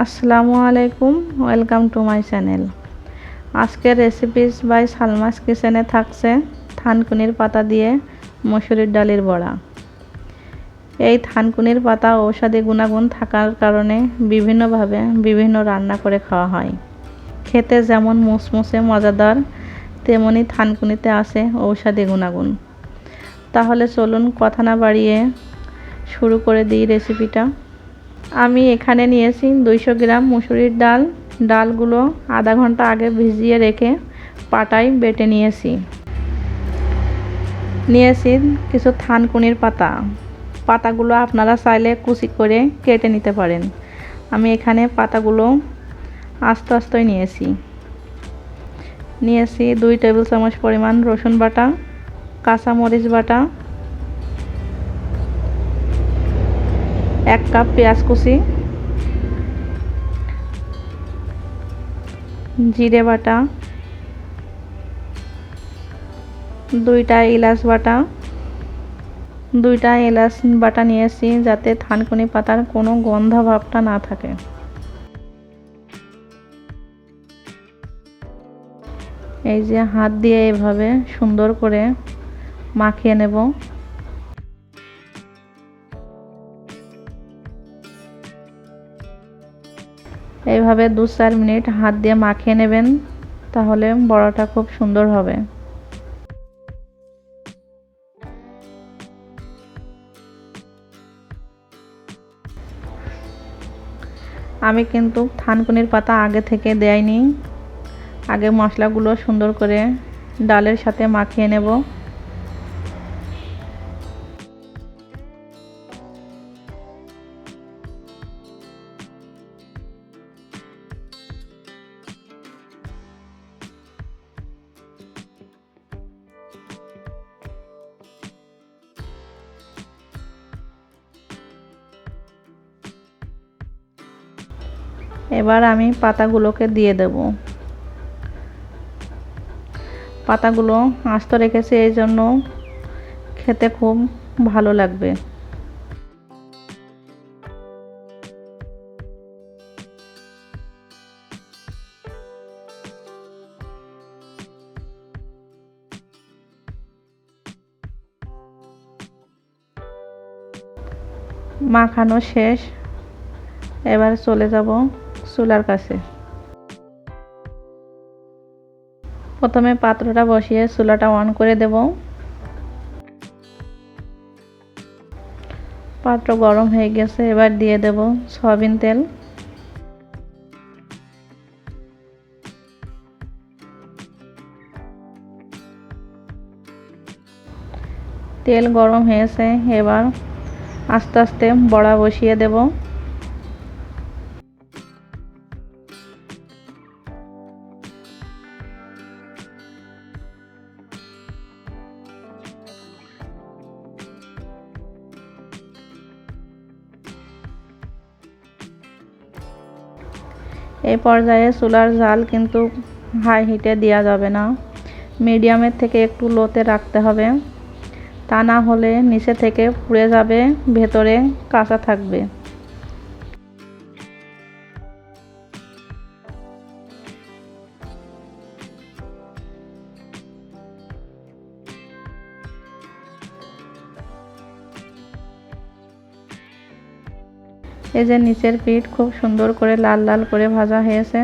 আসসালামু আলাইকুম, welcome to my channel. আজকের রেসিপিস বাই সালমাস কিচেনে থাকছে থানকুনির পাতা দিয়ে মসুরির ডালের বড়া। এই থানকুনির পাতা ঔষধি গুণাগুণ থাকার কারণে বিভিন্নভাবে বিভিন্ন রান্না করে খাওয়া হয়। খেতে যেমন মুসমুসে মজাদার, তেমনি থানকুনিতে আছে ঔষধি গুণাগুণ। তাহলে চলুন কথা না বাড়িয়ে শুরু করে দিই রেসিপিটা। আমি এখানে নিয়েছি 200 গ্রাম মসুরির ডাল। ডালগুলো আধা ঘন্টা আগে ভিজিয়ে রেখে পাটায় বেটে নিয়েছি। কিছু থানকুনির পাতা। পাতাগুলো আপনারা চাইলে কুচি করে কেটে নিতে পারেন। আমি এখানে পাতাগুলো আস্তে আস্তে নিয়েছি 2 টেবিল চামচ পরিমাণ রসুন বাটা, কাঁচামরিচ বাটা, 1 কাপ পেঁয়াজ কুচি, জিরে বাটা, 2টা এলাচ বাটা নিয়েছি যাতে থানকুনি পাতার কোনো গন্ধ ভাবটা না থাকে। এই যে হাত দিয়ে এভাবে সুন্দর করে মাখিয়ে নেব। এইভাবে 2-4 মিনিট হাত দিয়ে মাখিয়ে নেবেন, তাহলে বড়াটা খুব সুন্দর হবে। আমি কিন্তু থানকুনির পাতা আগে থেকে দেইনি, আগে মশলাগুলো সুন্দর করে ডালের সাথে মাখিয়ে নেব। এবার আমি পাতাগুলোকে দিয়ে দেব। পাতাগুলো আস্ত রেখেছি এই জন্য খেতে খুব ভালো লাগবে। মাখানো শেষ, এবার চলে যাব চুলার কাছে। প্রথমে পাত্রটা বসিয়ে চুলাটা অন করে দেব। পাত্র গরম হয়ে গেছে, এবার দিয়ে দেব সয়াবিন তেল। তেল গরম হয়েছে, এবার আস্তে আস্তে বড়া বসিয়ে দেব। এই পর্যায়ে চুলার জাল কিন্তু হাই হিটে দেওয়া যাবে না, মিডিয়ামের থেকে একটু লোতে রাখতে হবে, তা না হলে নিচে থেকে পুড়ে যাবে, ভেতরে কাঁচা থাকবে। এই যে নিচের পিঠ খুব সুন্দর করে লাল লাল করে ভাজা হয়েছে।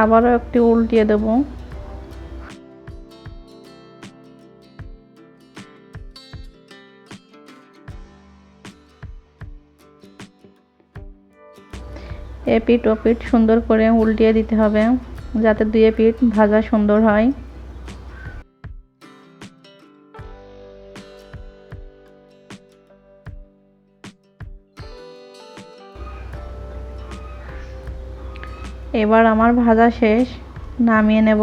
আবারও একটি উল্টিয়ে দেব। এপিঠ ওপিঠ সুন্দর করে উল্টিয়ে দিতে হবে যাতে দুই পিঠ ভাজা সুন্দর হয়। এবার আমার ভাজা শেষ, নামিয়ে নেব।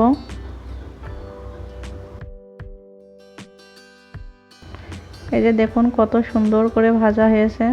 এই যে দেখুন কত সুন্দর করে ভাজা হয়েছে।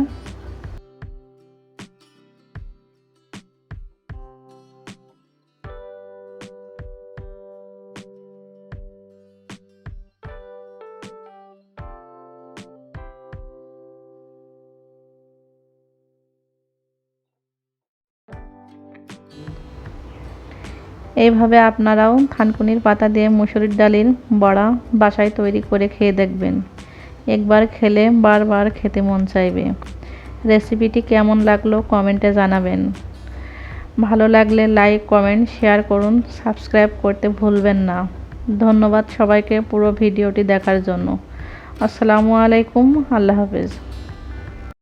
এইভাবে আপনারাও থানকুনির পাতা দিয়ে মুসুরির ডালের বড়া বাসায় তৈরি করে খেয়ে দেখবেন। একবার খেলে বারবার খেতে মন চাইবে। রেসিপিটি কেমন লাগলো কমেন্টে জানাবেন। ভালো লাগলে লাইক কমেন্ট শেয়ার করুন, সাবস্ক্রাইব করতে ভুলবেন না। ধন্যবাদ সবাইকে পুরো ভিডিওটি দেখার জন্য। আসসালামু আলাইকুম, আল্লাহ হাফেজ।